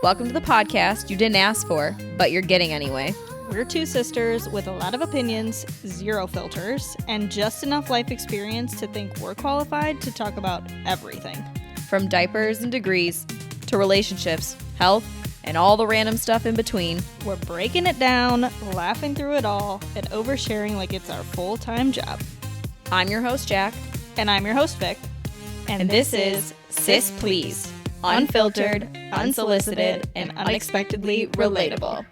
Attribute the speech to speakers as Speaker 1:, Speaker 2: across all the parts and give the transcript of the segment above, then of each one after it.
Speaker 1: Welcome to the podcast you didn't ask for, but you're getting anyway.
Speaker 2: We're two sisters with a lot of opinions, zero filters, and just enough life experience to think we're qualified to talk about everything.
Speaker 1: From diapers and degrees to relationships, health, and all the random stuff in between.
Speaker 2: We're breaking it down, laughing through it all, and oversharing like it's our full-time job.
Speaker 1: I'm your host, Jack.
Speaker 2: And I'm your host, Vic.
Speaker 1: And this is Sis Please. Unfiltered, unsolicited, and unexpectedly relatable.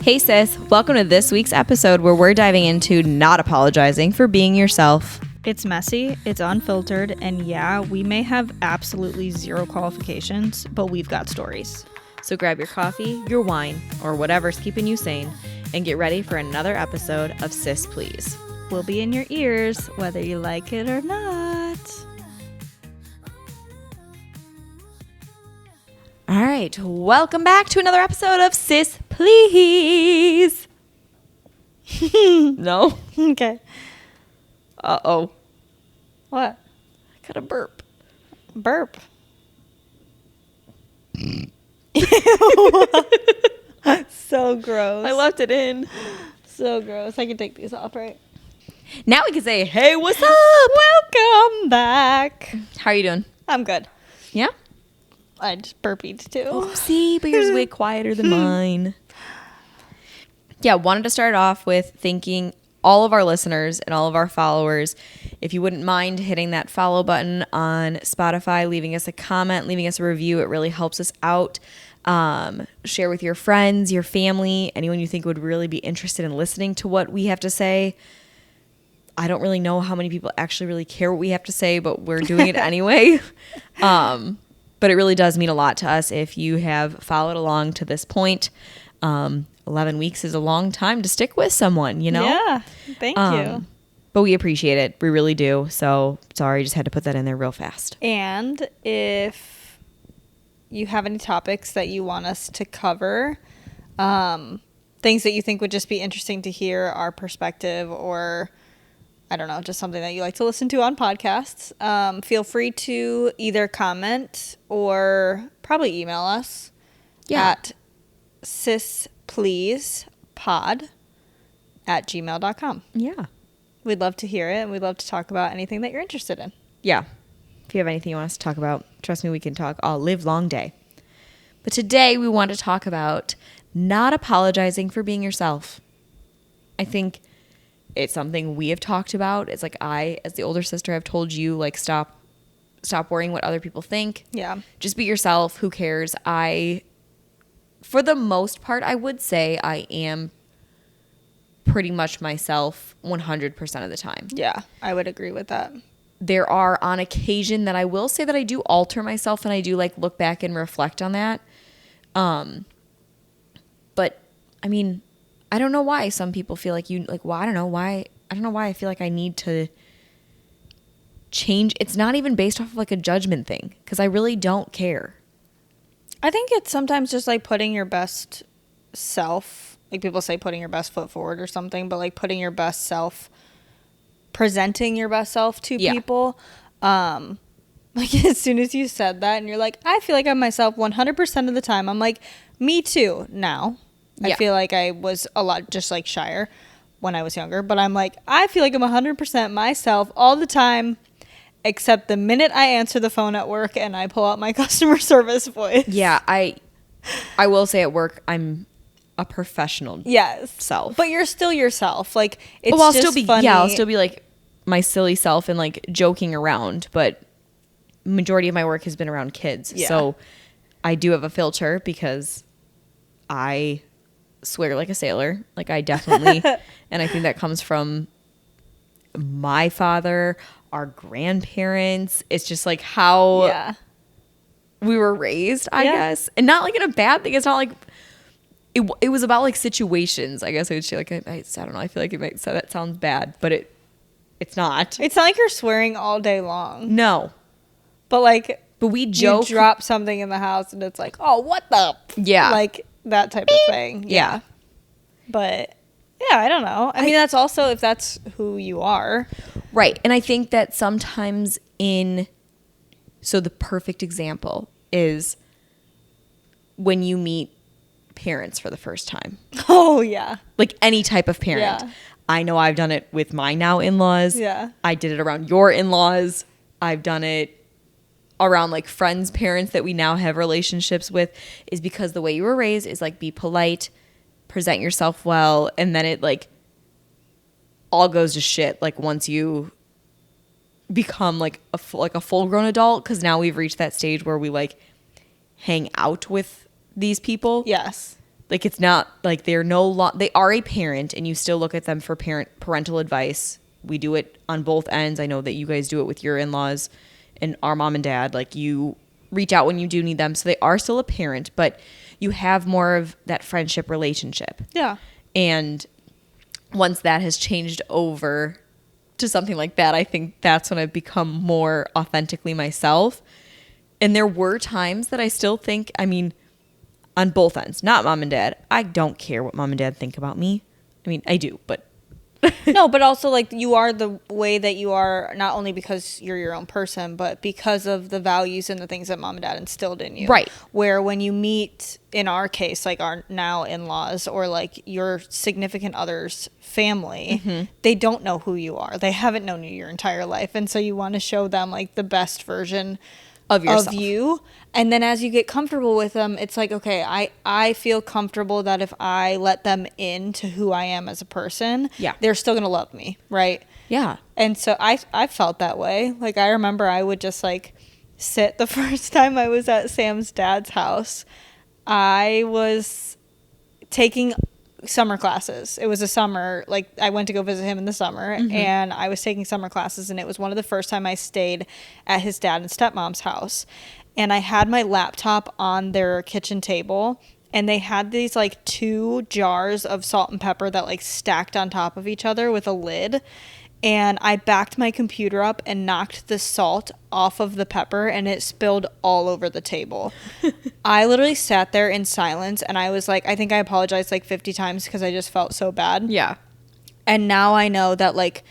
Speaker 1: Hey sis, welcome to this week's episode where we're diving into not apologizing for being yourself.
Speaker 2: It's messy, it's unfiltered, and yeah, we may have absolutely zero qualifications, but we've got stories.
Speaker 1: So grab your coffee, your wine, or whatever's keeping you sane, and get ready for another episode of Sis Please.
Speaker 2: We'll be in your ears, whether you like it or not.
Speaker 1: All right, welcome back to another episode of Sis Please. No?
Speaker 2: Okay.
Speaker 1: Uh-oh.
Speaker 2: What?
Speaker 1: I got a burp.
Speaker 2: Burp. So gross.
Speaker 1: I left it in.
Speaker 2: So gross. I can take these off, right?
Speaker 1: Now we can say, hey, what's up?
Speaker 2: Welcome back.
Speaker 1: How are you doing?
Speaker 2: I'm good.
Speaker 1: Yeah?
Speaker 2: I just burped too.
Speaker 1: Oh, see, but yours is way quieter than mine. Yeah, wanted to start off with thanking all of our listeners and all of our followers. If you wouldn't mind hitting that follow button on Spotify, leaving us a comment, leaving us a review, it really helps us out. Share with your friends, your family, anyone you think would really be interested in listening to what we have to say. I don't really know how many people actually really care what we have to say, but we're doing it anyway. But it really does mean a lot to us if you have followed along to this point. 11 weeks is a long time to stick with someone, you know?
Speaker 2: Yeah, thank you.
Speaker 1: But we appreciate it. We really do. So sorry, just had to put that in there real fast.
Speaker 2: And if you have any topics that you want us to cover, things that you think would just be interesting to hear our perspective, or I don't know, just something that you like to listen to on podcasts, feel free to either comment or probably email us at sispleasepod@gmail.com.
Speaker 1: Yeah.
Speaker 2: We'd love to hear it, and we'd love to talk about anything that you're interested in.
Speaker 1: Yeah. If you have anything you want us to talk about, trust me, we can talk all live long day. But today we want to talk about not apologizing for being yourself. I think it's something we have talked about. It's like I, as the older sister, have told you, like, stop worrying what other people think.
Speaker 2: Yeah.
Speaker 1: Just be yourself. Who cares? For the most part, I would say I am pretty much myself 100% of the time.
Speaker 2: Yeah, I would agree with that.
Speaker 1: There are on occasion that I will say that I do alter myself, and I do like look back and reflect on that. But I mean, I don't know why some people feel like well, I don't know why I feel like I need to change. It's not even based off of like a judgment thing, because I really don't care.
Speaker 2: I think it's sometimes just like putting your best self, like people say putting your best foot forward or something, but like putting your best self, presenting your best self to people. Like as soon as you said that and you're like, I feel like I'm myself 100% of the time. I'm like, me too now. I feel like I was a lot just like shyer when I was younger, but I'm like, I feel like I'm 100% myself all the time, except the minute I answer the phone at work and I pull out my customer service voice.
Speaker 1: Yeah, I will say at work I'm a professional self.
Speaker 2: But you're still yourself. Like it's
Speaker 1: I'll
Speaker 2: just
Speaker 1: still be
Speaker 2: funny.
Speaker 1: Yeah, I'll still be like my silly self and like joking around, but majority of my work has been around kids.
Speaker 2: Yeah.
Speaker 1: So I do have a filter because I swear like a sailor. Like I definitely and I think that comes from my father, our grandparents. It's just like how we were raised, I guess. And not like in a bad thing. It's not like it was about like situations, I guess I would say. Like I don't know, I feel like it might say that sounds bad, but it's not.
Speaker 2: It's not like you're swearing all day long.
Speaker 1: No.
Speaker 2: But like,
Speaker 1: we joke.
Speaker 2: You drop something in the house and it's like, oh, what the?
Speaker 1: Yeah.
Speaker 2: Like that type of thing.
Speaker 1: Yeah.
Speaker 2: But Yeah, I don't know. I mean, that's also if that's who you are.
Speaker 1: Right. And I think that sometimes so the perfect example is when you meet parents for the first time.
Speaker 2: Oh, yeah.
Speaker 1: Like any type of parent.
Speaker 2: Yeah.
Speaker 1: I know I've done it with my now in-laws.
Speaker 2: Yeah.
Speaker 1: I did it around your in-laws. I've done it around like friends' parents that we now have relationships with, is because the way you were raised is like be polite, present yourself well, and then it like all goes to shit like once you become like a full-grown adult, because now we've reached that stage where we like hang out with these people.
Speaker 2: Yes.
Speaker 1: Like it's not like they are a parent and you still look at them for parental advice. We do it on both ends. I know that you guys do it with your in-laws and our mom and dad. Like you reach out when you do need them. So they are still a parent, but you have more of that friendship relationship.
Speaker 2: Yeah.
Speaker 1: And once that has changed over to something like that, I think that's when I've become more authentically myself. And there were times that I still think, I mean, on both ends, not mom and dad. I don't care what mom and dad think about me. I mean, I do, but
Speaker 2: No, but also like you are the way that you are, not only because you're your own person, but because of the values and the things that mom and dad instilled in you.
Speaker 1: Right.
Speaker 2: Where when you meet, in our case, like our now in-laws or like your significant other's family, they don't know who you are. They haven't known you your entire life. And so you want to show them like the best version
Speaker 1: of yourself.
Speaker 2: Of you. And then as you get comfortable with them, it's like, okay, I feel comfortable that if I let them into who I am as a person, they're still going to love me, right?
Speaker 1: Yeah.
Speaker 2: And so I felt that way. Like I remember I would just like sit the first time I was at Sam's dad's house. I was taking summer classes. It was a summer, like I went to go visit him in the summer, and I was taking summer classes, and it was one of the first time I stayed at his dad and stepmom's house. And I had my laptop on their kitchen table, and they had these like 2 jars of salt and pepper that like stacked on top of each other with a lid. And I backed my computer up and knocked the salt off of the pepper, and it spilled all over the table. I literally sat there in silence, and I was like, I think I apologized like 50 times because I just felt so bad.
Speaker 1: Yeah.
Speaker 2: And now I know that like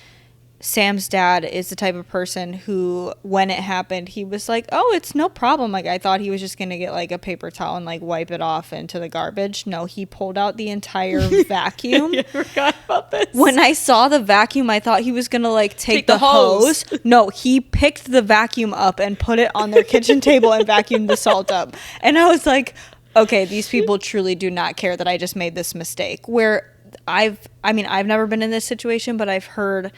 Speaker 2: Sam's dad is the type of person who, when it happened, he was like, oh, it's no problem. Like, I thought he was just going to get like a paper towel and like wipe it off into the garbage. No, he pulled out the entire vacuum.
Speaker 1: I forgot about this.
Speaker 2: When I saw the vacuum, I thought he was going to like take the hose. No, he picked the vacuum up and put it on their kitchen table and vacuumed the salt up. And I was like, okay, these people truly do not care that I just made this mistake. Where I've never been in this situation, but I've heard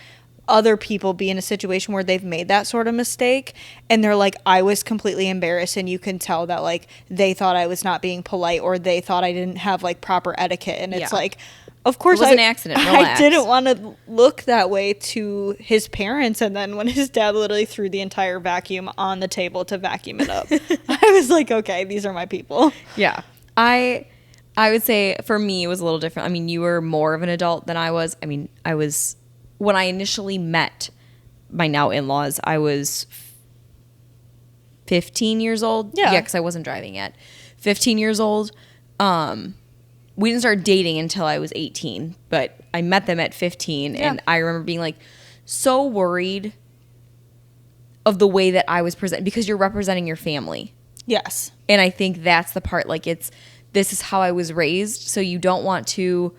Speaker 2: other people be in a situation where they've made that sort of mistake, and they're like, I was completely embarrassed, and you can tell that like they thought I was not being polite, or they thought I didn't have like proper etiquette. And it's like, of course,
Speaker 1: it was an accident. Relax.
Speaker 2: I didn't want to look that way to his parents. And then when his dad literally threw the entire vacuum on the table to vacuum it up, I was like, okay, these are my people.
Speaker 1: Yeah. I would say for me, it was a little different. I mean, you were more of an adult than I was. I mean, when I initially met my now in-laws, I was 15 years old. Yeah, because I wasn't driving yet. 15 years old. We didn't start dating until I was 18, but I met them at 15, and I remember being like so worried of the way that I was presented, because you're representing your family.
Speaker 2: Yes.
Speaker 1: And I think that's the part, like this is how I was raised, so you don't want to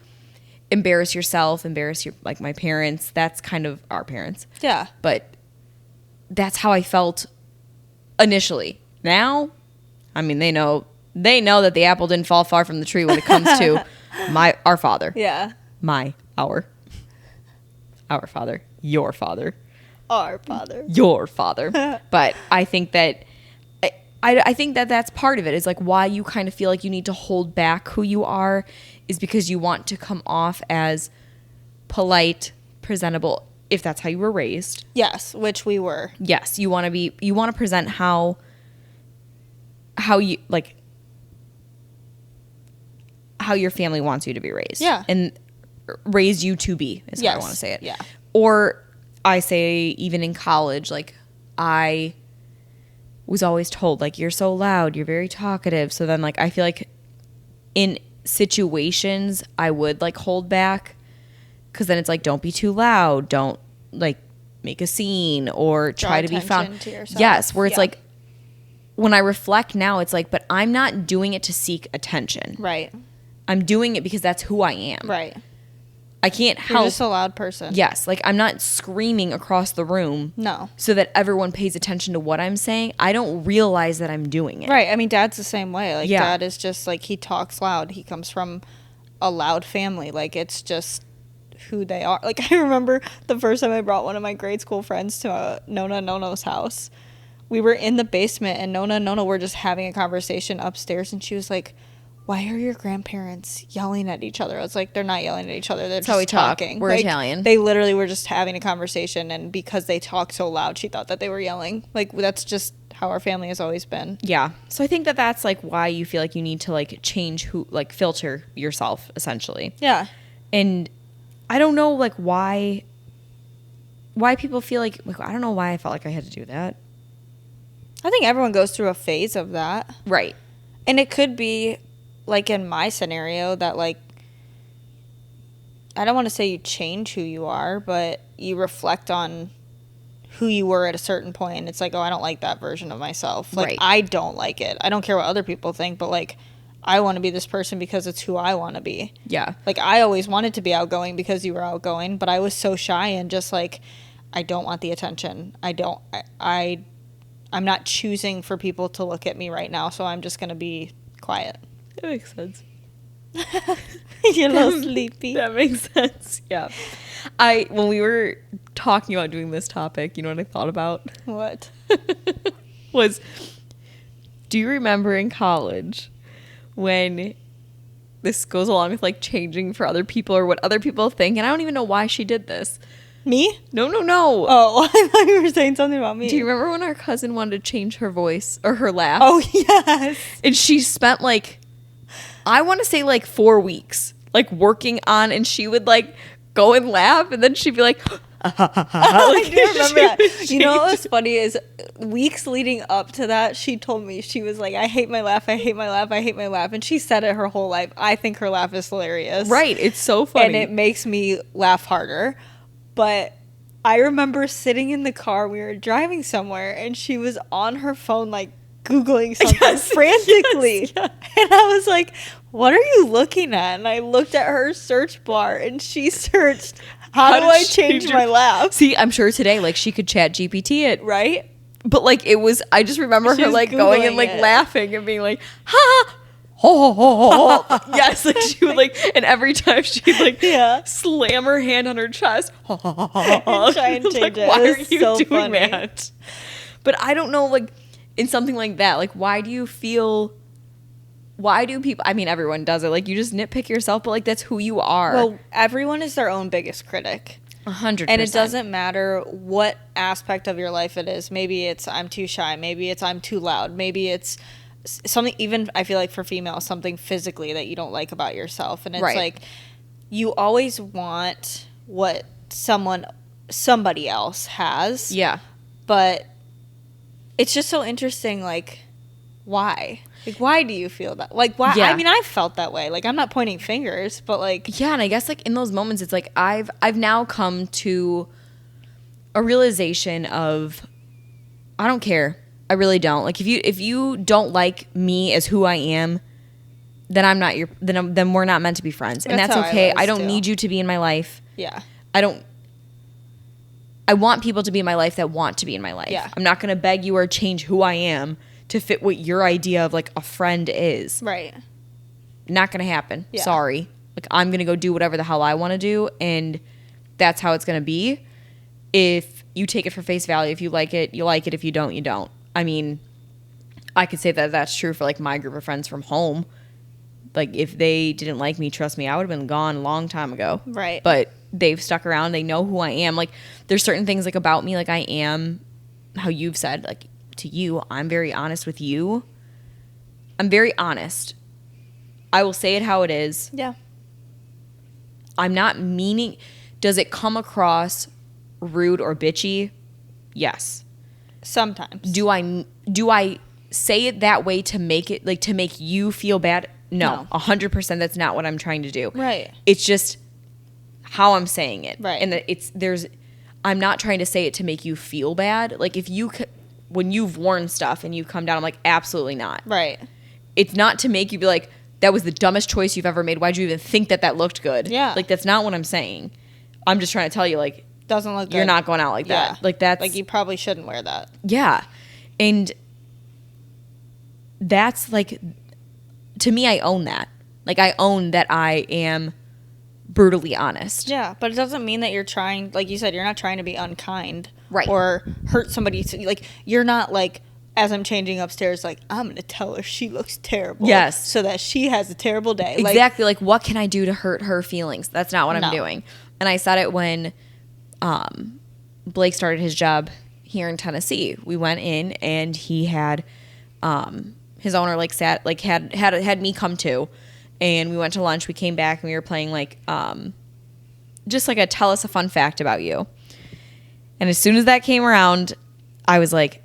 Speaker 1: embarrass yourself, embarrass like my parents. That's kind of our parents.
Speaker 2: Yeah.
Speaker 1: But that's how I felt initially. Now, I mean, they know that the apple didn't fall far from the tree when it comes to our father.
Speaker 2: Yeah.
Speaker 1: Our father, your father.
Speaker 2: Our father.
Speaker 1: Your father. But I think that I think that that's part of it, is like why you kind of feel like you need to hold back who you are is because you want to come off as polite, presentable, if that's how you were raised.
Speaker 2: Yes, which we were.
Speaker 1: Yes, you want to present how you like how your family wants you to be raised.
Speaker 2: Yeah.
Speaker 1: And raise you to be is how I want to say it.
Speaker 2: Yeah.
Speaker 1: Or I say even in college, like I was always told like, you're so loud, you're very talkative. So then like I feel like in situations I would like hold back because then it's like, don't be too loud, don't like make a scene or try to be found.
Speaker 2: To yourself.
Speaker 1: Yes, where it's like, when I reflect now, it's like, but I'm not doing it to seek attention.
Speaker 2: Right.
Speaker 1: I'm doing it because that's who I am.
Speaker 2: Right.
Speaker 1: I can't help.
Speaker 2: You're just a loud person.
Speaker 1: Yes. Like, I'm not screaming across the room.
Speaker 2: No.
Speaker 1: So that everyone pays attention to what I'm saying. I don't realize that I'm doing it.
Speaker 2: Right. I mean, Dad's the same way. Like, Dad is just, like, he talks loud. He comes from a loud family. Like, it's just who they are. Like, I remember the first time I brought one of my grade school friends to Nona Nono's house. We were in the basement, and Nona and Nono were just having a conversation upstairs, and she was like, why are your grandparents yelling at each other? I was like, they're not yelling at each other. They're
Speaker 1: That's
Speaker 2: just
Speaker 1: how we
Speaker 2: talking.
Speaker 1: Talk. We're
Speaker 2: like,
Speaker 1: Italian.
Speaker 2: They literally were just having a conversation, and because they talk so loud, she thought that they were yelling. Like, that's just how our family has always been.
Speaker 1: Yeah. So I think that that's, like, why you feel like you need to, like, change who, like, filter yourself, essentially.
Speaker 2: Yeah.
Speaker 1: And I don't know, like, why people feel like I don't know why I felt like I had to do that.
Speaker 2: I think everyone goes through a phase of that.
Speaker 1: Right.
Speaker 2: And it could be, like, in my scenario that, like, I don't want to say you change who you are, but you reflect on who you were at a certain point. And it's like, oh, I don't like that version of myself. Like,
Speaker 1: right.
Speaker 2: I don't like it. I don't care what other people think, but, like, I want to be this person because it's who I want to be.
Speaker 1: Yeah.
Speaker 2: Like, I always wanted to be outgoing because you were outgoing, but I was so shy and just, like, I don't want the attention. I'm not choosing for people to look at me right now, so I'm just going to be quiet.
Speaker 1: That makes sense.
Speaker 2: You're a little sleepy.
Speaker 1: That makes sense. Yeah. When we were talking about doing this topic, you know what I thought about?
Speaker 2: What?
Speaker 1: Do you remember in college when this goes along with, like, changing for other people or what other people think? And I don't even know why she did this.
Speaker 2: Me?
Speaker 1: No.
Speaker 2: Oh, I thought you were saying something about me.
Speaker 1: Do you remember when our cousin wanted to change her voice or her laugh?
Speaker 2: Oh, yes.
Speaker 1: And she spent, like, I want to say, like, 4 weeks, like, working on, and she would, like, go and laugh, and then she'd be like,
Speaker 2: I do remember that. You know what was funny is weeks leading up to that, she told me, she was like, I hate my laugh, I hate my laugh, I hate my laugh. And she said it her whole life. I think her laugh is hilarious.
Speaker 1: Right. It's so funny.
Speaker 2: And it makes me laugh harder. But I remember sitting in the car, we were driving somewhere, and she was on her phone, like, Googling something frantically. Yes. And I was like, what are you looking at? And I looked at her search bar, and she searched, how do I change my laugh?
Speaker 1: See, I'm sure today, like, she could chat GPT it.
Speaker 2: Right?
Speaker 1: But, like, I just remember her, like, going and, like, laughing and being like, ha! Oh, yes, like she would, like, and every time she'd, like, slam her hand on her chest,
Speaker 2: and try and change
Speaker 1: like,
Speaker 2: it.
Speaker 1: why
Speaker 2: it
Speaker 1: are you
Speaker 2: so
Speaker 1: doing
Speaker 2: funny.
Speaker 1: that? But I don't know, like, in something like that, like, why do people, I mean, everyone does it, like, you just nitpick yourself, but, like, that's who you are.
Speaker 2: Well, everyone is their own biggest critic.
Speaker 1: 100%.
Speaker 2: And it doesn't matter what aspect of your life it is. Maybe it's I'm too shy. Maybe it's I'm too loud.Maybe it's something, even I feel like for females, something physically that you don't like about yourself. And it's like, you always want what somebody else has.
Speaker 1: Yeah.
Speaker 2: But it's just so interesting, like, why? Like, why do you feel that? Like, why? Yeah. I mean, I've felt that way. Like, I'm not pointing fingers, but, like...
Speaker 1: Yeah, and I guess, like, in those moments, it's like, I've now come to a realization of, I don't care. I really don't. Like, if you don't like me as who I am, then I'm not then we're not meant to be friends. And that's okay. I don't need you to be in my life.
Speaker 2: Yeah.
Speaker 1: I want people to be in my life that want to be in my life.
Speaker 2: Yeah.
Speaker 1: I'm not going to beg you or change who I am to fit what your idea of, like, a friend is.
Speaker 2: Right.
Speaker 1: Not going to happen.
Speaker 2: Yeah.
Speaker 1: Sorry. Like, I'm going to go do whatever the hell I want to do, and that's how it's going to be. If you take it for face value, if you like it, you like it. If you don't, you don't. I mean, I could say that that's true for, like, my group of friends from home. Like, if they didn't like me, trust me, I would have been gone a long time ago.
Speaker 2: Right.
Speaker 1: But they've stuck around. They know who I am. Like, there's certain things, like, about me, like, I am, how you've said, like, to you, I'm very honest with you. I'm very honest. I will say it how it is.
Speaker 2: Yeah.
Speaker 1: I'm not meaning... Does it come across rude or bitchy? Yes.
Speaker 2: Sometimes.
Speaker 1: Do I say it that way to make it, like, to make you feel bad? No. 100% that's not what I'm trying to do.
Speaker 2: Right.
Speaker 1: It's just how I'm saying it.
Speaker 2: Right.
Speaker 1: And I'm not trying to say it to make you feel bad. Like if when you've worn stuff and you come down, I'm like, absolutely not.
Speaker 2: Right.
Speaker 1: It's not to make you be like, that was the dumbest choice you've ever made. Why'd you even think that looked good?
Speaker 2: Yeah.
Speaker 1: Like that's not what I'm saying. I'm just trying to tell you, like,
Speaker 2: doesn't look good.
Speaker 1: You're not going out like that. Like that's
Speaker 2: like you probably shouldn't wear that.
Speaker 1: Yeah. And that's like, to me, I own that. Like I own that I am brutally honest.
Speaker 2: Yeah, but it doesn't mean that you're trying, like you said, you're not trying to be unkind.
Speaker 1: Right.
Speaker 2: Or hurt somebody. Like you're not like, as I'm changing upstairs, like, I'm going to tell her she looks terrible.
Speaker 1: Yes.
Speaker 2: So that she has a terrible day.
Speaker 1: Exactly. Like, what can I do to hurt her feelings? That's not what I'm doing. And I said it when Blake started his job here in Tennessee. We went in and he had his owner had me come too. And we went to lunch. We came back and we were playing like just like a tell us a fun fact about you. And as soon as that came around, I was like,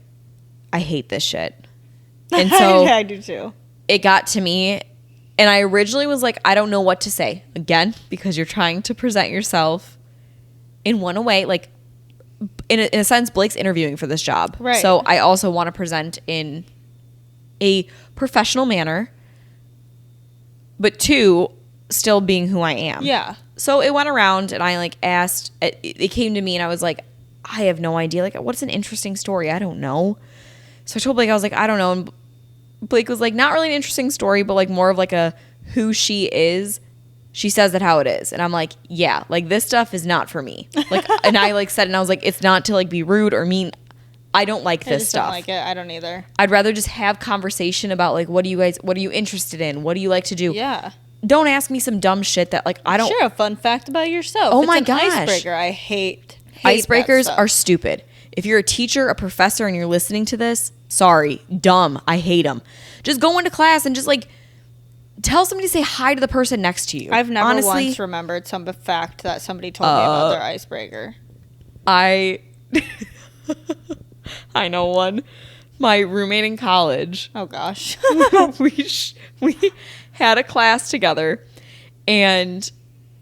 Speaker 1: I hate this shit. And so
Speaker 2: I do too.
Speaker 1: It got to me, and I originally was like, I don't know what to say. Again, because you're trying to present yourself in one way. Like, in a sense, Blake's interviewing for this job.
Speaker 2: Right.
Speaker 1: So I also want to present in a professional manner, but two, still being who I am.
Speaker 2: Yeah.
Speaker 1: So it went around, and I like asked, it came to me, and I was like, I have no idea. Like, what's an interesting story? I don't know. So I told Blake, I was like, I don't know. And Blake was like, not really an interesting story, but like more of like a who she is. She says it how it is. And I'm like, yeah, like this stuff is not for me. Like, and I like said, and I was like, it's not to like be rude or mean. I don't like this stuff.
Speaker 2: I don't like it. I don't either.
Speaker 1: I'd rather just have conversation about like, what are you interested in? What do you like to do?
Speaker 2: Yeah.
Speaker 1: Don't ask me some dumb shit that like, I don't.
Speaker 2: Share a fun fact about yourself.
Speaker 1: Oh
Speaker 2: it's
Speaker 1: my
Speaker 2: an
Speaker 1: gosh.
Speaker 2: Icebreaker. I hate
Speaker 1: Icebreakers are stupid. If you're a teacher, a professor, and you're listening to this, sorry, dumb. I hate them. Just go into class and just like tell somebody to say hi to the person next to you.
Speaker 2: I've never
Speaker 1: Honestly,
Speaker 2: once remembered some fact that somebody told me about their icebreaker.
Speaker 1: I know one. My roommate in college.
Speaker 2: Oh gosh.
Speaker 1: we had a class together, and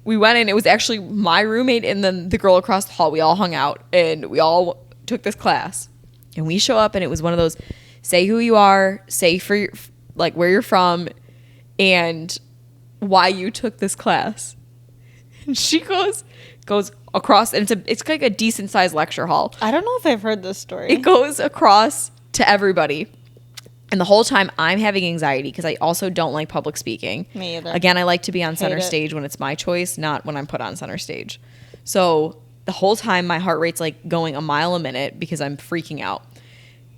Speaker 1: we went in. It was actually my roommate and then the girl across the hall. We all hung out, and we all took this class. And we show up, and it was one of those, say who you are, say for your, like where you're from, and why you took this class. And she goes across, and it's like a decent sized lecture hall.
Speaker 2: I don't know if I've heard this story.
Speaker 1: It goes across to everybody. And the whole time I'm having anxiety because I also don't like public speaking.
Speaker 2: Me either.
Speaker 1: Again, I like to be on center stage when it's my choice, not when I'm put on center stage. So the whole time my heart rate's like going a mile a minute because I'm freaking out.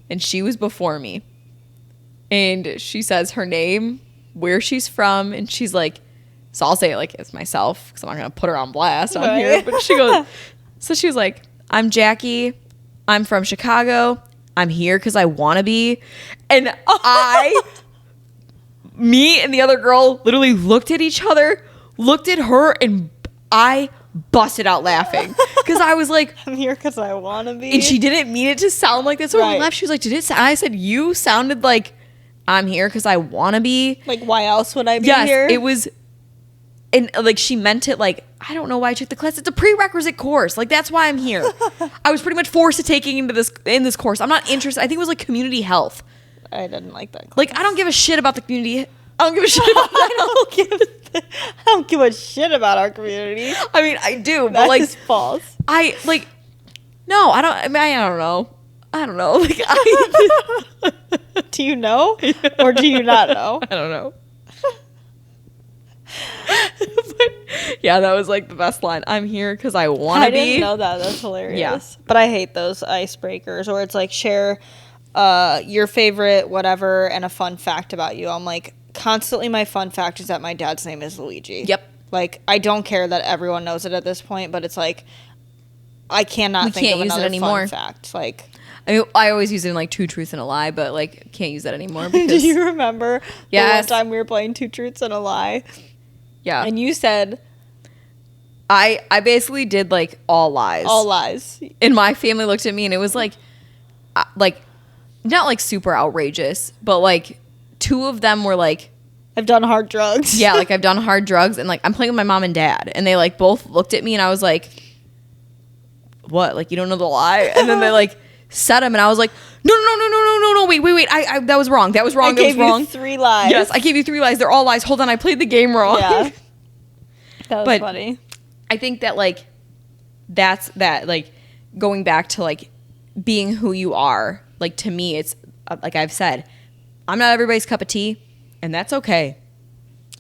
Speaker 1: And she was before me. And she says her name, where she's from, and she's like, so I'll say it like it's myself because I'm not going to put her on blast on here. But she goes, so she was like, I'm Jackie. I'm from Chicago. I'm here because I want to be. And me and the other girl literally looked at each other, looked at her, and I busted out laughing because I was like,
Speaker 2: I'm here because I want to be.
Speaker 1: And she didn't mean it to sound like this. So we left. She was like, did it sound? I said, you sounded like I'm here because I want to be.
Speaker 2: Like, why else would I be
Speaker 1: here?
Speaker 2: Yes,
Speaker 1: it was. And like she meant it like, I don't know why I took the class. It's a prerequisite course. Like that's why I'm here. I was pretty much forced to taking in this course. I'm not interested. I think it was like community health.
Speaker 2: I didn't like that class.
Speaker 1: Like I don't give a shit about the community. I don't give a shit about
Speaker 2: I don't give a shit about our community.
Speaker 1: I mean, I do, but
Speaker 2: That
Speaker 1: like
Speaker 2: is false.
Speaker 1: I like no, I don't. I mean, I don't know. I don't know. Like
Speaker 2: do you know or do you not know?
Speaker 1: I don't know. But, yeah, that was like the best line. I'm here because I want to be.
Speaker 2: I didn't know that. That's hilarious.
Speaker 1: Yeah.
Speaker 2: But I hate those icebreakers where it's like share your favorite whatever and a fun fact about you. I'm like constantly my fun fact is that my dad's name is Luigi.
Speaker 1: Yep.
Speaker 2: Like I don't care that everyone knows it at this point, but it's like I cannot think of another fun fact. Like
Speaker 1: I mean, I always use it in like two truths and a lie, but like can't use that anymore. Because,
Speaker 2: do you remember the one time we were playing two truths and a lie?
Speaker 1: Yeah.
Speaker 2: And you said
Speaker 1: I basically did like all lies.
Speaker 2: All lies.
Speaker 1: And my family looked at me and it was like not like super outrageous, but like two of them were like
Speaker 2: I've done hard drugs.
Speaker 1: Yeah, like I've done hard drugs, and like I'm playing with my mom and dad, and they like both looked at me, and I was like, what? Like, you don't know the lie? And then they like said them, and I was like, no, wait, I that was wrong. That was wrong.
Speaker 2: I gave you 3 lies.
Speaker 1: Yes, I gave you 3 lies. They're all lies. Hold on, I played the game wrong.
Speaker 2: Yeah. That was funny.
Speaker 1: I think that like that's that like going back to like being who you are. Like to me, it's like I've said, I'm not everybody's cup of tea, and that's okay.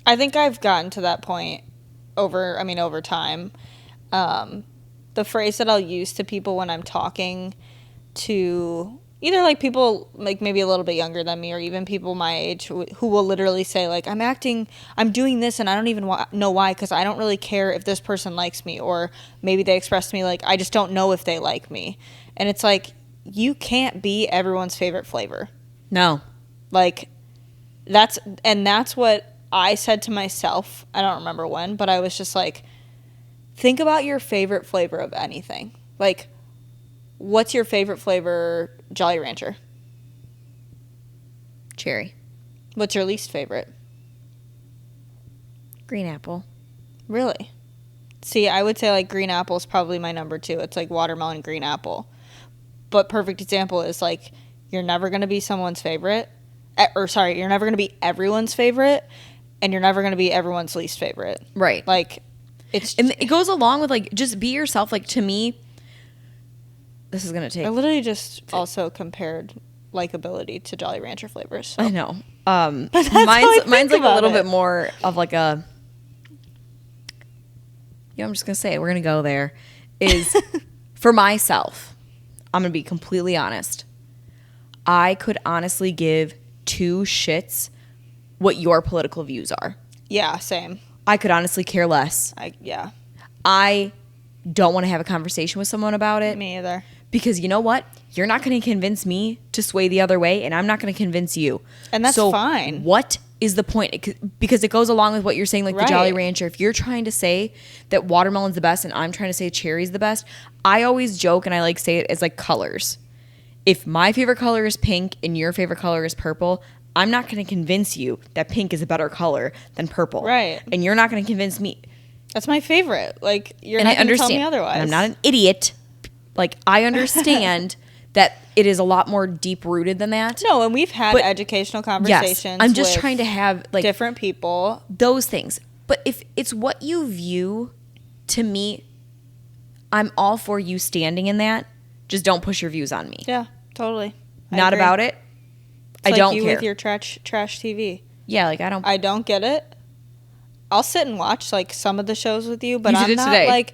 Speaker 2: I think I've gotten to that point over time. The phrase that I'll use to people when I'm talking to either like people like maybe a little bit younger than me or even people my age who will literally say like, I'm doing this and I don't even know why, because I don't really care if this person likes me, or maybe they express to me like, I just don't know if they like me. And it's like, you can't be everyone's favorite flavor.
Speaker 1: No.
Speaker 2: Like that's what I said to myself. I don't remember when, but I was just like, think about your favorite flavor of anything. Like, what's your favorite flavor? Jolly Rancher.
Speaker 1: Cherry.
Speaker 2: What's your least favorite?
Speaker 1: Green apple.
Speaker 2: Really? See, I would say like green apple is probably my number 2. It's like watermelon, green apple. But perfect example is like, you're never going to be someone's favorite. You're never going to be everyone's favorite, and you're never going to be everyone's least favorite.
Speaker 1: Right.
Speaker 2: Like,
Speaker 1: and it goes along with like, just be yourself. Like to me, this is going to take.
Speaker 2: I literally just also compared likability to Jolly Rancher flavors. So.
Speaker 1: I know.
Speaker 2: Mine's
Speaker 1: like a little bit more of like a. I'm just going to say it. We're going to go there. Is for myself, I'm going to be completely honest. I could honestly give 2 shits what your political views are.
Speaker 2: Yeah, same.
Speaker 1: I could honestly care less.
Speaker 2: Yeah.
Speaker 1: I don't want to have a conversation with someone about it.
Speaker 2: Me either.
Speaker 1: Because you know what? You're not going to convince me to sway the other way, and I'm not going to convince you.
Speaker 2: And that's fine.
Speaker 1: What is the point? Because it goes along with what you're saying, like the Jolly Rancher. If you're trying to say that watermelon's the best and I'm trying to say cherry's the best, I always joke and I like say it as like colors. If my favorite color is pink and your favorite color is purple, I'm not going to convince you that pink is a better color than purple.
Speaker 2: Right.
Speaker 1: And you're not going to convince me.
Speaker 2: That's my favorite. Like, you're not going to tell me otherwise.
Speaker 1: And I'm not an idiot. Like, I understand that it is a lot more deep-rooted than that.
Speaker 2: No, and we've had educational conversations.
Speaker 1: Yes, I'm just trying to have, like...
Speaker 2: different people.
Speaker 1: Those things. But if it's what you view, to me, I'm all for you standing in that. Just don't push your views on me.
Speaker 2: Yeah, totally.
Speaker 1: Not about it.
Speaker 2: It's
Speaker 1: I don't
Speaker 2: you
Speaker 1: care.
Speaker 2: With your trash TV.
Speaker 1: Yeah, like
Speaker 2: I don't get it. I'll sit and watch like some of the shows with you, but
Speaker 1: you
Speaker 2: I'm not
Speaker 1: today.
Speaker 2: Like.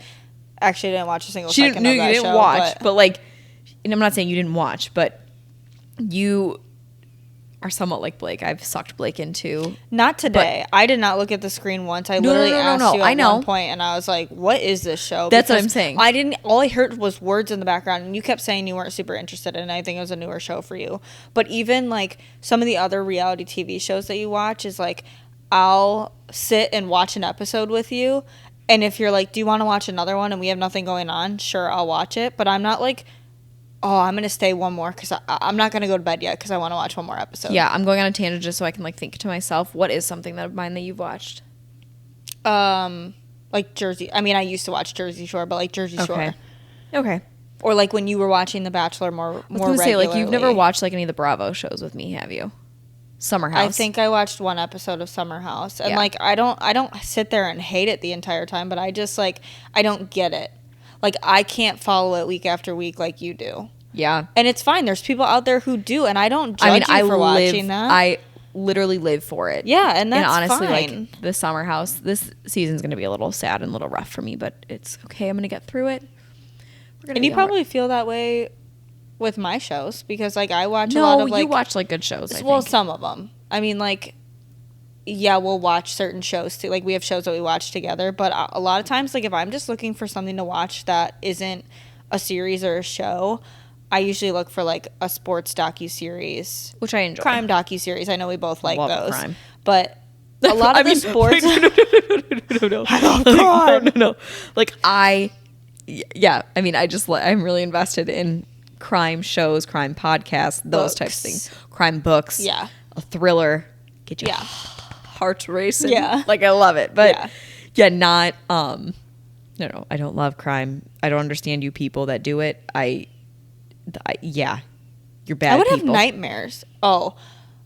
Speaker 2: Actually, I didn't watch a single second of that show.
Speaker 1: You didn't watch, but like, and I'm not saying you didn't watch, but you are somewhat like Blake. I've sucked Blake into.
Speaker 2: Not today. I did not look at the screen once. I literally asked you at one point, and I was like, "What is this show?"
Speaker 1: That's what I'm saying.
Speaker 2: I didn't. All I heard was words in the background, and you kept saying you weren't super interested in it. I think it was a newer show for you. But even like some of the other reality TV shows that you watch is like, I'll sit and watch an episode with you, and if you're like, "Do you want to watch another one?" and we have nothing going on, sure, I'll watch it. But I'm not like, "Oh, I'm going to stay one more," because I'm not going to go to bed yet because I want to watch one more episode.
Speaker 1: Yeah, I'm going on a tangent just so I can like think to myself, what is something of mine that you've watched?
Speaker 2: Like Jersey. I mean, I used to watch Jersey Shore, but like Jersey Shore.
Speaker 1: Okay.
Speaker 2: Or like when you were watching The Bachelor more regularly.
Speaker 1: Say, like, you've never watched like any of the Bravo shows with me, have you? Summer House.
Speaker 2: I think I watched one episode of Summer House, and like I don't sit there and hate it the entire time, but I just like I don't get it. Like I can't follow it week after week like you do.
Speaker 1: Yeah,
Speaker 2: and it's fine. There's people out there who do, and I don't judge you for watching that.
Speaker 1: I literally live for it.
Speaker 2: Yeah, and that's
Speaker 1: honestly,
Speaker 2: fine.
Speaker 1: like the Summer House, this season's gonna be a little sad and a little rough for me, but it's okay. I'm gonna get through it.
Speaker 2: And you probably feel that way with my shows because like I watch a lot of like
Speaker 1: you watch like good shows. I
Speaker 2: well,
Speaker 1: think.
Speaker 2: some of them. I mean, like, yeah, we'll watch certain shows too. Like we have shows that we watch together, but a lot of times, like if I'm just looking for something to watch that isn't a series or a show, I usually look for like a sports docuseries,
Speaker 1: which I enjoy.
Speaker 2: Crime docuseries. I know we both like those,
Speaker 1: crime.
Speaker 2: But a lot of the sports.
Speaker 1: No. I love crime. No. Like yeah. I mean, I'm really invested in crime shows, crime podcasts, those types of things. Crime books.
Speaker 2: Yeah.
Speaker 1: A thriller. Get you heart's racing.
Speaker 2: Yeah.
Speaker 1: Like, I love it. But
Speaker 2: yeah,
Speaker 1: not, no, I don't love crime. I don't understand you people that do it. Yeah, you're bad
Speaker 2: I would
Speaker 1: people.
Speaker 2: have nightmares. Oh,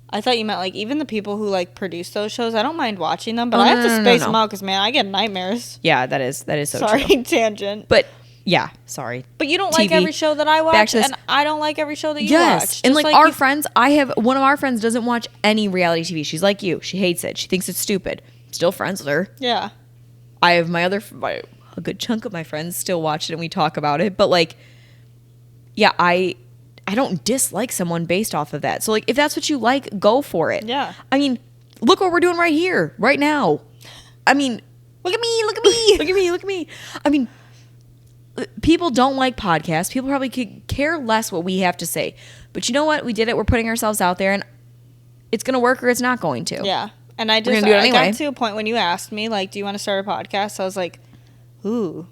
Speaker 2: I thought you meant like even the people who like produce those shows. I don't mind watching them, but I have to space them out because man, I get nightmares.
Speaker 1: Yeah, that is so
Speaker 2: sorry,
Speaker 1: true.
Speaker 2: Tangent.
Speaker 1: But yeah, sorry.
Speaker 2: But you don't like every show that I watch, and I don't like every show that you watch.
Speaker 1: And like our friends, one of our friends doesn't watch any reality TV. She's like you. She hates it. She thinks it's stupid. I'm still friends with her.
Speaker 2: Yeah.
Speaker 1: I have a good chunk of my friends still watch it and we talk about it. But like, yeah, I don't dislike someone based off of that. So like, if that's what you like, go for it.
Speaker 2: Yeah.
Speaker 1: I mean, look what we're doing right here, right now. I mean, look at me, look at me, look at me, look at me. I mean, people don't like podcasts. People probably could care less what we have to say. But you know what? We did it. We're putting ourselves out there and it's going to work or it's not going to.
Speaker 2: Yeah. And I got to a point when you asked me, like, do you want to start a podcast? I was like, ooh,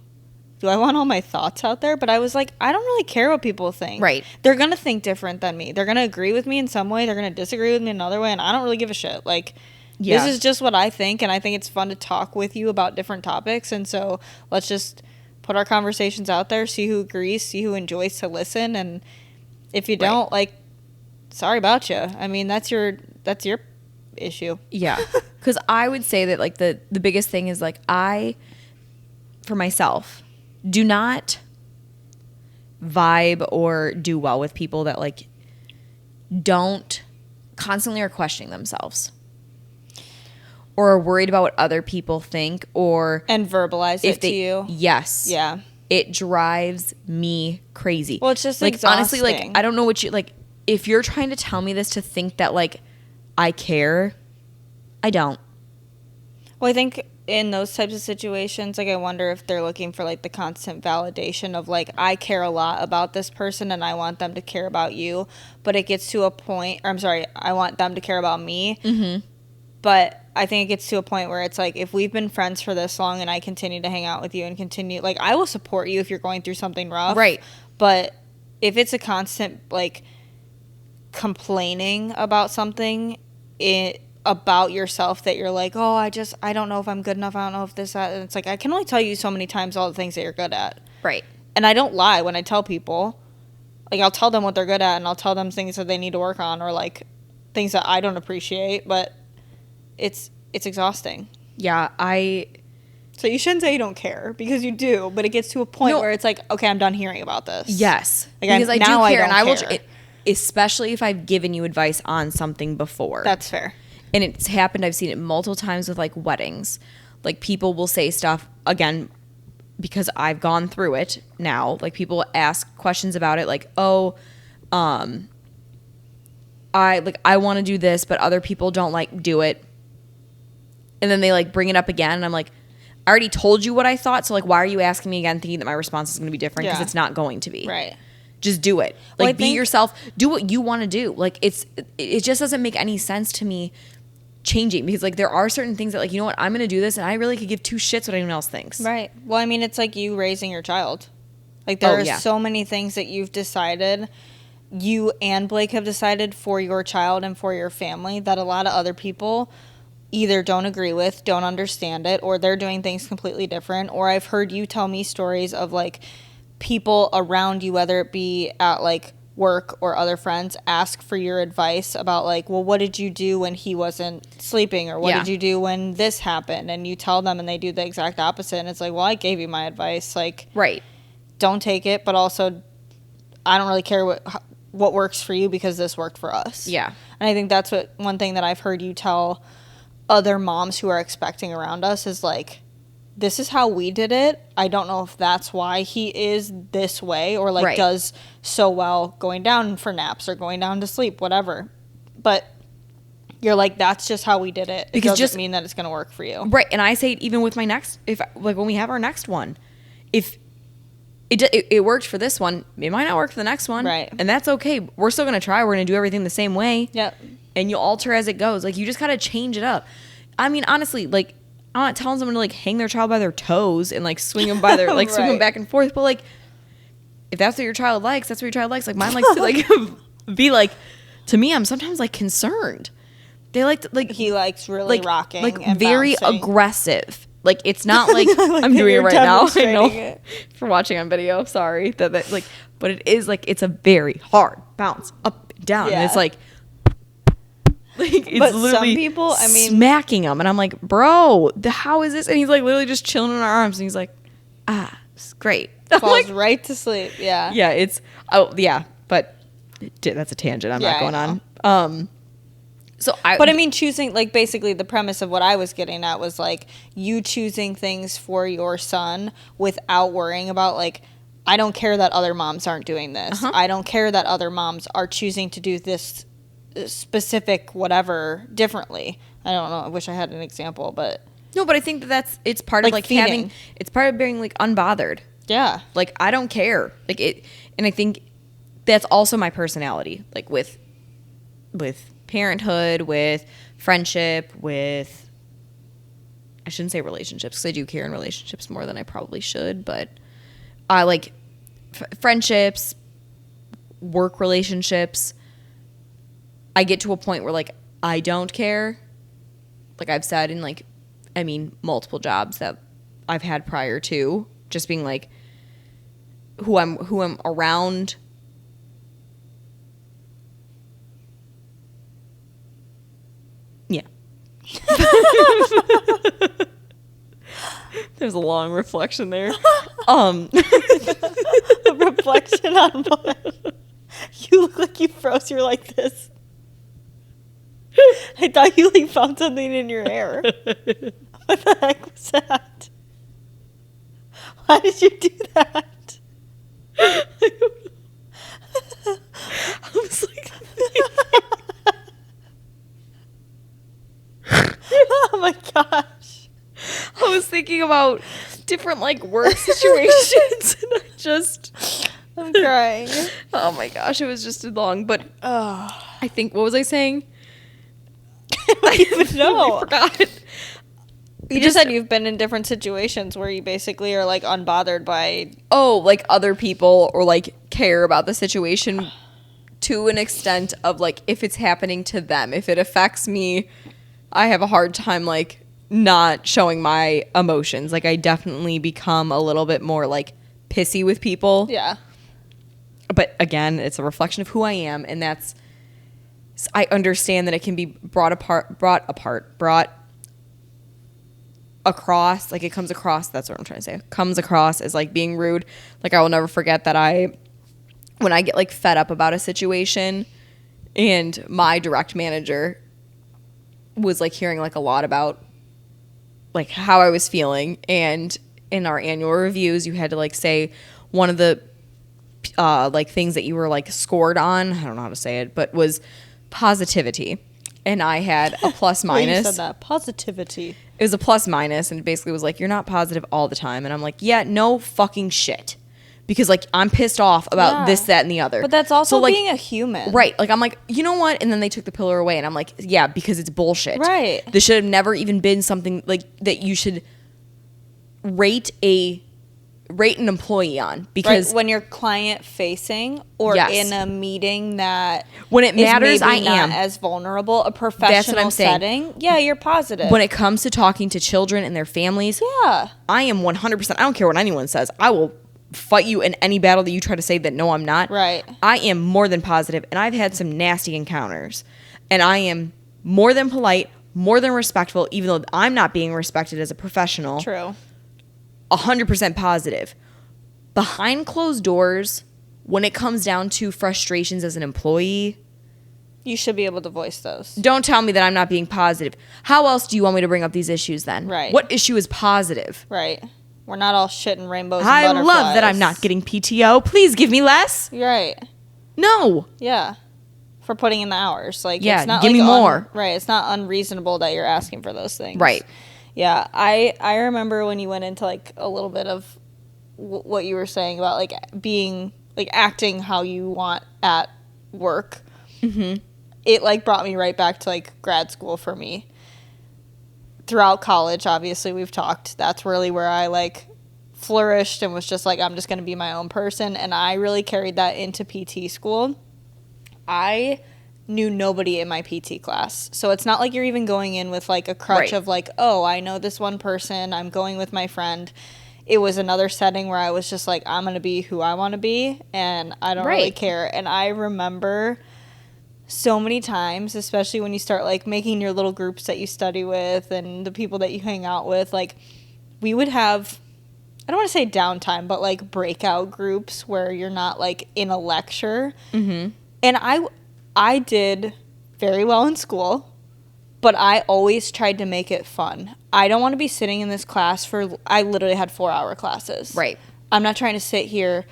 Speaker 2: do I want all my thoughts out there? But I was like, I don't really care what people think.
Speaker 1: Right.
Speaker 2: They're going to think different than me. They're going to agree with me in some way. They're going to disagree with me in another way. And I don't really give a shit. Like, this is just what I think. And I think it's fun to talk with you about different topics. And so let's just put our conversations out there, see who agrees, see who enjoys to listen. And if you don't, like, sorry about you. I mean, that's your issue.
Speaker 1: Yeah. Because I would say that, like, the biggest thing is, like, for myself, do not vibe or do well with people that, like, don't constantly are questioning themselves or are worried about what other people think and
Speaker 2: verbalize it to you.
Speaker 1: Yes.
Speaker 2: Yeah.
Speaker 1: It drives me crazy.
Speaker 2: Well, it's just
Speaker 1: like
Speaker 2: exhausting.
Speaker 1: Honestly, like, I don't know what you like. If you're trying to tell me this to think that, like, I care, I don't.
Speaker 2: Well, I think in those types of situations, like, I wonder if they're looking for, like, the constant validation of, like, I care a lot about this person and I want them to care about you. But it gets to a point, I want them to care about me.
Speaker 1: Mm-hmm.
Speaker 2: But I think it gets to a point where it's like, if we've been friends for this long and I continue to hang out with you and continue, like, I will support you if you're going through something rough.
Speaker 1: Right.
Speaker 2: But if it's a constant, like, complaining about something about yourself that you're like, oh, I don't know if I'm good enough. I don't know if this, that. And it's like, I can only tell you so many times all the things that you're good at.
Speaker 1: Right.
Speaker 2: And I don't lie when I tell people. Like, I'll tell them what they're good at and I'll tell them things that they need to work on or, like, things that I don't appreciate. But it's exhausting.
Speaker 1: Yeah,
Speaker 2: So you shouldn't say you don't care because you do, but it gets to a point where it's like, okay, I'm done hearing about this.
Speaker 1: Yes,
Speaker 2: like,
Speaker 1: because I do care, and I will,
Speaker 2: care.
Speaker 1: Especially if I've given you advice on something before.
Speaker 2: That's fair.
Speaker 1: And it's happened. I've seen it multiple times with, like, weddings. Like, people will say stuff again because I've gone through it now. Like, people ask questions about it, like, oh, I want to do this, but other people don't, like, do it. And then they, like, bring it up again, and I'm like, I already told you what I thought, so, like, why are you asking me again thinking that my response is going to be different? Because it's not going to be.
Speaker 2: Right.
Speaker 1: Just do it. Like, be yourself. Do what you want to do. Like, it just doesn't make any sense to me changing because, like, there are certain things that, like, you know what, I'm going to do this, and I really could give two shits what anyone else thinks.
Speaker 2: Right. Well, I mean, it's like you raising your child. Like, there are so many things that you've decided, you and Blake have decided for your child and for your family that a lot of other people either don't agree with, don't understand it, or they're doing things completely different. Or I've heard you tell me stories of, like, people around you, whether it be at, like, work or other friends, ask for your advice about, like, well, what did you do when he wasn't sleeping? Or what did you do when this happened? And you tell them and they do the exact opposite. And it's like, well, I gave you my advice. Like,
Speaker 1: right.
Speaker 2: Don't take it, but also I don't really care what works for you because this worked for us.
Speaker 1: Yeah.
Speaker 2: And I think that's one thing that I've heard you tell other moms who are expecting around us is, like, this is how we did it. I don't know if that's why he is this way or, like, does so well going down for naps or going down to sleep, whatever. But you're like, that's just how we did it. It doesn't mean that it's going to work for you.
Speaker 1: Right. And I say it even with my next, when we have our next one, if it worked for this one, it might not work for the next one.
Speaker 2: Right.
Speaker 1: And that's okay. We're still going to try. We're going to do everything the same way.
Speaker 2: Yep.
Speaker 1: And you alter as it goes. Like, you just got to change it up. I mean, honestly, like, I'm not telling someone to, like, hang their child by their toes and, like, swing them by their, like, swing them back and forth. But, like, if that's what your child likes, that's what your child likes. Like, mine likes to, like, be, like, to me, I'm sometimes, like, concerned. They like to, like
Speaker 2: he likes really rocking,
Speaker 1: like
Speaker 2: and
Speaker 1: very
Speaker 2: bouncing.
Speaker 1: aggressive. Like it's not like,
Speaker 2: Like
Speaker 1: I'm doing it right now. I know
Speaker 2: it.
Speaker 1: for watching on video. Sorry that like, but it is like it's a very hard bounce up and down, and it's like it's
Speaker 2: but
Speaker 1: literally
Speaker 2: some people, I mean,
Speaker 1: smacking him, and I'm like, bro, how is this? And he's like literally just chilling in our arms, and he's like, it's great.
Speaker 2: Falls right to sleep. Yeah.
Speaker 1: Yeah, it's but that's a tangent. I'm not going on.
Speaker 2: But I mean, choosing, like, basically the premise of what I was getting at was, like, you choosing things for your son without worrying about, like, I don't care that other moms aren't doing this. I don't care that other moms are choosing to do this specific whatever differently. I don't know. I wish I had an example, but.
Speaker 1: No, but I think it's part of, like,
Speaker 2: feeding.
Speaker 1: it's part of being, like, unbothered.
Speaker 2: Yeah.
Speaker 1: Like, I don't care. Like, and I think that's also my personality, like, with parenthood, with friendship, with, I shouldn't say relationships because I do care in relationships more than I probably should, but I like friendships, work relationships. I get to a point where like I don't care. Like I've said in like, I mean, multiple jobs that I've had prior to, just being like who I'm around. Yeah. There's a long reflection there.
Speaker 2: A reflection on what? You look like you froze. You're like this. I thought you like found something in your hair. What the heck was that? Why did you do that?
Speaker 1: I was like,
Speaker 2: oh my gosh.
Speaker 1: I was thinking about different like work situations and
Speaker 2: I'm crying.
Speaker 1: Oh my gosh, it was just too long. But I think, what was I saying?
Speaker 2: I don't even know.
Speaker 1: I forgot.
Speaker 2: You just said you've been in different situations where you basically are like unbothered by
Speaker 1: like other people or like care about the situation to an extent of like if it's happening to them, if it affects me, I have a hard time like not showing my emotions. Like I definitely become a little bit more like pissy with people.
Speaker 2: Yeah.
Speaker 1: But again, it's a reflection of who I am, and I understand that it can be brought across, like it comes across, that's what I'm trying to say, comes across as like being rude. Like I will never forget that when I get like fed up about a situation and my direct manager was like hearing like a lot about like how I was feeling, and in our annual reviews you had to like say one of the like things that you were like scored on, I don't know how to say it, but was positivity. And I had a plus minus.
Speaker 2: You said that. Positivity.
Speaker 1: It was a plus minus, and it basically was like, you're not positive all the time. And I'm like, yeah, no fucking shit. Because like I'm pissed off about this, that, and the other.
Speaker 2: But that's also
Speaker 1: like,
Speaker 2: being a human.
Speaker 1: Right. Like I'm like, you know what? And then they took the pillar away, and I'm like, yeah, because it's bullshit.
Speaker 2: Right.
Speaker 1: This should have never even been something like that you should rate an employee on, because
Speaker 2: when you're client facing or in a meeting that
Speaker 1: when it matters,
Speaker 2: is maybe not as vulnerable, a professional setting. Yeah, you're positive.
Speaker 1: When it comes to talking to children and their families, I am 100%. I don't care what anyone says. I will fight you in any battle that you try to say that no, I'm not.
Speaker 2: Right.
Speaker 1: I am more than positive, and I've had some nasty encounters, and I am more than polite, more than respectful, even though I'm not being respected as a professional.
Speaker 2: True.
Speaker 1: 100% positive. Behind closed doors, when it comes down to frustrations as an employee,
Speaker 2: you should be able to voice those.
Speaker 1: Don't tell me that I'm not being positive. How else do you want me to bring up these issues then?
Speaker 2: Right.
Speaker 1: What issue is positive?
Speaker 2: Right. We're not all shit and rainbows and
Speaker 1: I
Speaker 2: butterflies.
Speaker 1: love that I'm not getting PTO. Please give me less.
Speaker 2: Right.
Speaker 1: No.
Speaker 2: Yeah. For putting in the hours. Like,
Speaker 1: yeah,
Speaker 2: it's not
Speaker 1: give
Speaker 2: like
Speaker 1: me more.
Speaker 2: Right. It's not unreasonable that you're asking for those things.
Speaker 1: Right.
Speaker 2: Yeah. I remember when you went into like a little bit of what you were saying about like being like acting how you want at work. Mm-hmm. It like brought me right back to like grad school for me. Throughout college, obviously we've talked, that's really where I like flourished and was just like, I'm just going to be my own person. And I really carried that into PT school. I knew nobody in my PT class. So it's not like you're even going in with like a crutch
Speaker 1: Right.
Speaker 2: of like, oh, I know this one person, I'm going with my friend. It was another setting where I was just like, I'm going to be who I want to be, and I don't really
Speaker 1: Right.
Speaker 2: care. And I remember so many times, especially when you start like making your little groups that you study with and the people that you hang out with, like we would have, I don't want to say downtime, but like breakout groups where you're not like in a lecture.
Speaker 1: Mm-hmm.
Speaker 2: And I did very well in school, but I always tried to make it fun. I don't want to be sitting in this class I literally had 4-hour classes.
Speaker 1: Right.
Speaker 2: I'm not trying to sit here,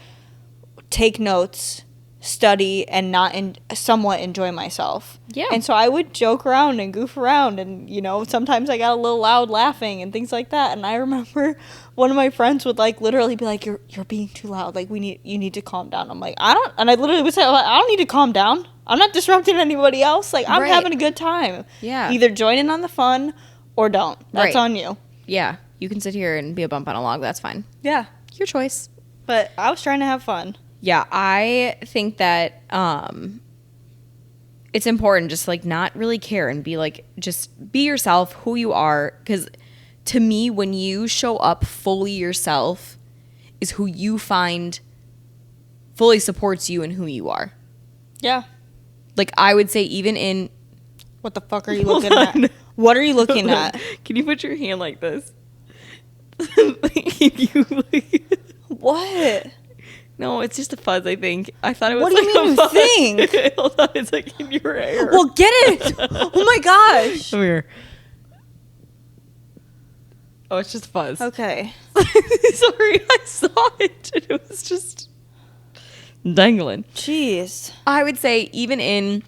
Speaker 2: take notes, study, and not somewhat enjoy myself.
Speaker 1: Yeah.
Speaker 2: And so I would joke around and goof around, and, you know, sometimes I got a little loud laughing and things like that. And I remember one of my friends would, like, literally be like, you're being too loud. Like, you need to calm down. I'm like, I literally would say, I don't need to calm down. I'm not disrupting anybody else. Like, I'm
Speaker 1: Right.
Speaker 2: having a good time.
Speaker 1: Yeah.
Speaker 2: Either join in on the fun or don't. That's
Speaker 1: Right.
Speaker 2: on you.
Speaker 1: Yeah. You can sit here and be a bump on a log. That's fine.
Speaker 2: Yeah.
Speaker 1: Your choice.
Speaker 2: But I was trying to have fun.
Speaker 1: Yeah, I think that it's important just like not really care and be like, just be yourself, who you are. Because to me, when you show up fully yourself is who you find fully supports you and who you are.
Speaker 2: Yeah.
Speaker 1: Like I would say even in...
Speaker 2: What the fuck are you looking at? What are you looking at?
Speaker 1: Can you put your hand like this? You
Speaker 2: What?
Speaker 1: No, it's just a fuzz, I think. I thought it was
Speaker 2: What do you mean
Speaker 1: a
Speaker 2: you
Speaker 1: fuzz.
Speaker 2: think?
Speaker 1: Hold on, it's like in your hair.
Speaker 2: Well, get it! Oh my gosh!
Speaker 1: Come here. Oh, it's just fuzz.
Speaker 2: Okay.
Speaker 1: Sorry, I saw it. And it was just dangling.
Speaker 2: Jeez.
Speaker 1: I would say even in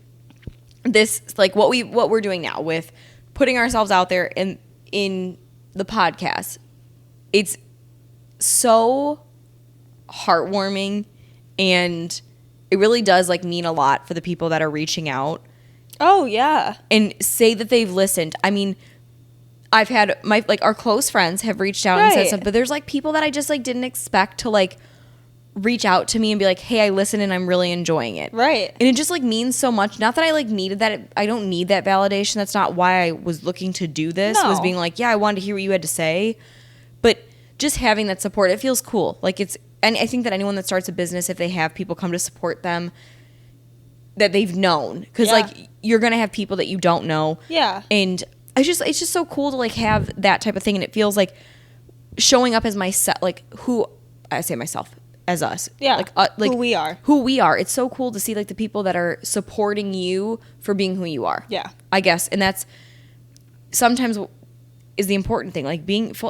Speaker 1: this, like what we're doing now with putting ourselves out there in the podcast, it's so heartwarming, and it really does like mean a lot for the people that are reaching out
Speaker 2: Oh, yeah.
Speaker 1: and say that they've listened. I mean, I've had our close friends have reached out and said
Speaker 2: Right.
Speaker 1: something, but there's like people that I just like didn't expect to like reach out to me and be like, hey, I listened and I'm really enjoying it.
Speaker 2: Right.
Speaker 1: And it just like means so much. Not that I like needed that. I don't need that validation. That's not why I was looking to do this.
Speaker 2: No.
Speaker 1: Was being like, yeah, I wanted to hear what you had to say. But just having that support, it feels cool. Like and I think that anyone that starts a business, if they have people come to support them that they've known, because
Speaker 2: Yeah.
Speaker 1: like you're gonna have people that you don't know.
Speaker 2: Yeah.
Speaker 1: And it's just so cool to like have that type of thing, and it feels like showing up as myself, like who I say myself as us,
Speaker 2: Yeah.
Speaker 1: like
Speaker 2: Who we are.
Speaker 1: who we are. It's so cool to see like the people that are supporting you for being who you are.
Speaker 2: Yeah.
Speaker 1: I guess, and that's sometimes is the important thing, like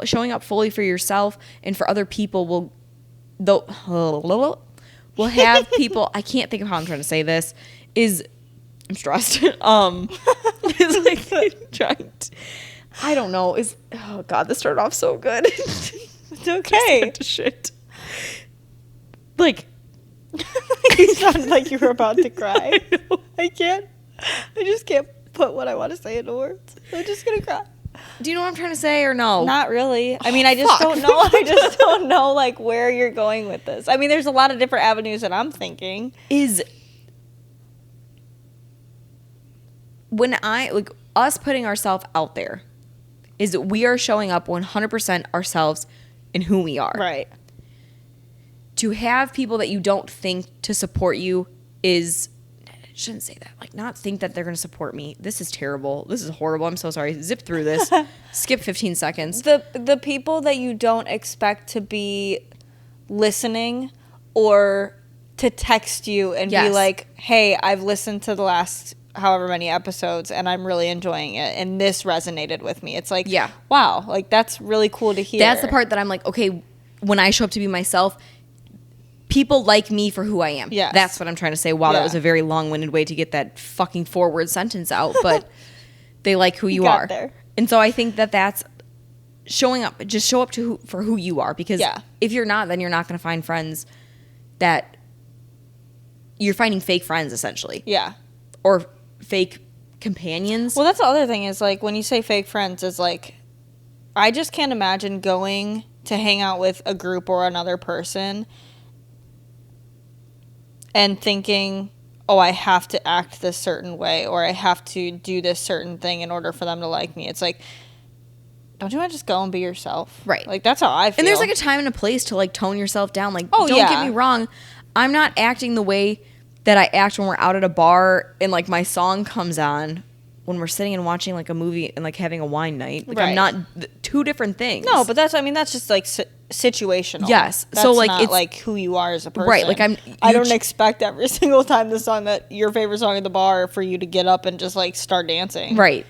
Speaker 1: showing up fully for yourself and for other people will have people. I can't think of how I'm trying to say this. I'm stressed. Is like trying to, I don't know. Oh god, this started off so good.
Speaker 2: It's okay.
Speaker 1: To shit. Like
Speaker 2: You sounded like you were about to cry. I just can't put what I want to say into words. I'm just going to cry.
Speaker 1: do you know what I'm trying to say or no?
Speaker 2: Not really. I mean, I just
Speaker 1: fuck.
Speaker 2: don't know. I just don't know, like, where you're going with this. I mean, there's a lot of different avenues that I'm thinking.
Speaker 1: Is when I like us putting ourselves out there is that we are showing up 100% ourselves in who we are.
Speaker 2: Right.
Speaker 1: To have people that you don't think to support you is, I shouldn't say that, like not think that they're going to support me. This is terrible. This is horrible. I'm so sorry. Zip through this. Skip 15 seconds.
Speaker 2: The people that you don't expect to be listening or to text you and be
Speaker 1: Yes.
Speaker 2: like, hey, I've listened to the last however many episodes and I'm really enjoying it and this resonated with me. It's like,
Speaker 1: Yeah.
Speaker 2: wow, like that's really cool to hear.
Speaker 1: That's the part that I'm like, okay, when I show up to be myself, people like me for who I am.
Speaker 2: Yes.
Speaker 1: That's what I'm trying to say. Wow,
Speaker 2: Yeah.
Speaker 1: that was a very long-winded way to get that fucking 4-word sentence out, but they like who you
Speaker 2: got
Speaker 1: are.
Speaker 2: there.
Speaker 1: And so I think that that's showing up. Just show up for who you are, because
Speaker 2: Yeah.
Speaker 1: if you're not, then you're not going to find friends that you're finding fake friends essentially,
Speaker 2: Yeah.
Speaker 1: or fake companions.
Speaker 2: Well, that's the other thing is like when you say fake friends is like, I just can't imagine going to hang out with a group or another person and thinking, oh, I have to act this certain way or I have to do this certain thing in order for them to like me. It's like, don't you want to just go and be yourself?
Speaker 1: Right.
Speaker 2: Like, that's how I feel.
Speaker 1: And there's like a time and a place to like tone yourself down. Like,
Speaker 2: Oh,
Speaker 1: don't
Speaker 2: yeah.
Speaker 1: get me wrong. I'm not acting the way that I act when we're out at a bar and like my song comes on when we're sitting and watching like a movie and like having a wine night. Like,
Speaker 2: Right.
Speaker 1: I'm not two different things.
Speaker 2: No, but that's just like situational.
Speaker 1: Yes.
Speaker 2: That's
Speaker 1: So, like,
Speaker 2: not
Speaker 1: it's
Speaker 2: like who you are as a person.
Speaker 1: Right, like,
Speaker 2: I don't expect every single time your favorite song at the bar for you to get up and just like start dancing.
Speaker 1: Right.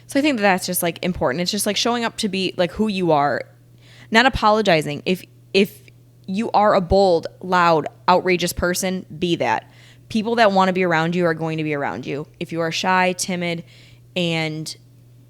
Speaker 1: So I think that's just like important. It's just like showing up to be like who you are, not apologizing. If you are a bold, loud, outrageous person, be that. People that want to be around you are going to be around you. If you are shy, timid, and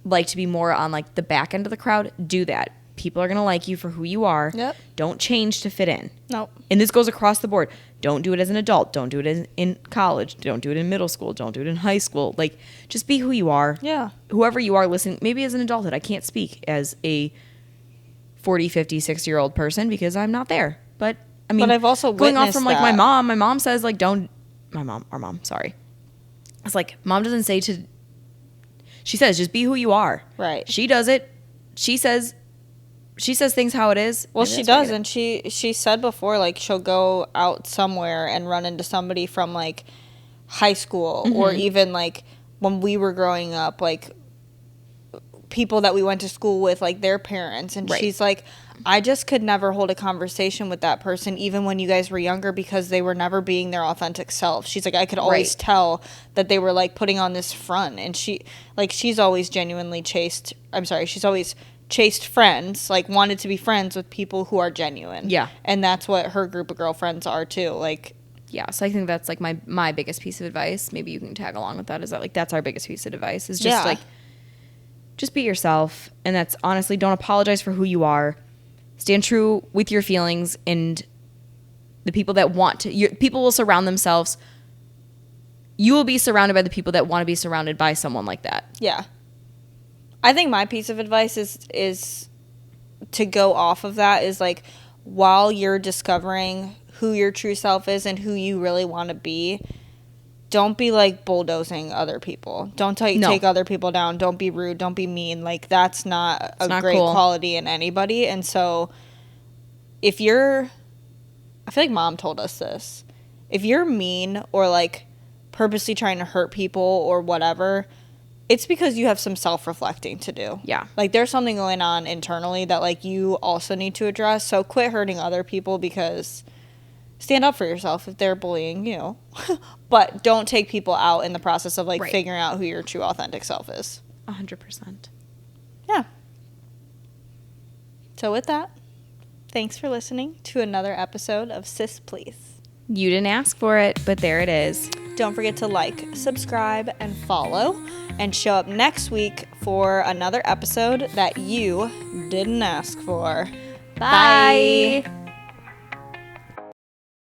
Speaker 1: like to be more on like the back end of the crowd, do that. People are going to like you for who you are.
Speaker 2: Yep.
Speaker 1: Don't change to fit in.
Speaker 2: Nope.
Speaker 1: And this goes across the board. Don't do it as an adult. Don't do it in college. Don't do it in middle school. Don't do it in high school. Like, just be who you are.
Speaker 2: Yeah.
Speaker 1: Whoever you are listening, maybe as an adulthood. I can't speak as a 40, 50, 60-year-old person because I'm not there. But, I mean,
Speaker 2: But I've also
Speaker 1: going off
Speaker 2: witnessed
Speaker 1: from, like,
Speaker 2: that.
Speaker 1: my mom says, like, our mom, sorry. It's like, mom doesn't say to, she says, just be who you are.
Speaker 2: Right.
Speaker 1: She does it. She says things how it is.
Speaker 2: Well, she does, and she said before, like, she'll go out somewhere and run into somebody from, like, high school or even, like, when we were growing up, like, people that we went to school with, like, their parents. And
Speaker 1: Right.
Speaker 2: she's like, I just could never hold a conversation with that person, even when you guys were younger, because they were never being their authentic self. She's like, I could always
Speaker 1: Right.
Speaker 2: tell that they were, like, putting on this front. And she's always genuinely she's always chased friends, like wanted to be friends with people who are genuine.
Speaker 1: Yeah.
Speaker 2: And that's what her group of girlfriends are too. Like,
Speaker 1: Yeah, so I think that's like my biggest piece of advice. Maybe you can tag along with that. Is that like that's our biggest piece of advice? Is just like just be yourself, and that's honestly don't apologize for who you are. Stand true with your feelings, and the people that want to. People will surround themselves. You will be surrounded by the people that want to be surrounded by someone like that.
Speaker 2: yeah. I think my piece of advice is to go off of that is like while you're discovering who your true self is and who you really want to be, don't be like bulldozing other people. Don't take other people down. Don't be rude. Don't be mean. Like that's not a great quality in anybody. And so I feel like mom told us this. If you're mean or like purposely trying to hurt people or whatever, it's because you have some self-reflecting to do.
Speaker 1: Yeah.
Speaker 2: Like, there's something going on internally that, like, you also need to address. So quit hurting other people because stand up for yourself if they're bullying you. But don't take people out in the process of, like, figuring out who your true authentic self is.
Speaker 1: 100%.
Speaker 2: Yeah. So with that, thanks for listening to another episode of Sis Please.
Speaker 1: You didn't ask for it, but there it is.
Speaker 2: Don't forget to like, subscribe, and follow. And show up next week for another episode that you didn't ask for.
Speaker 1: Bye.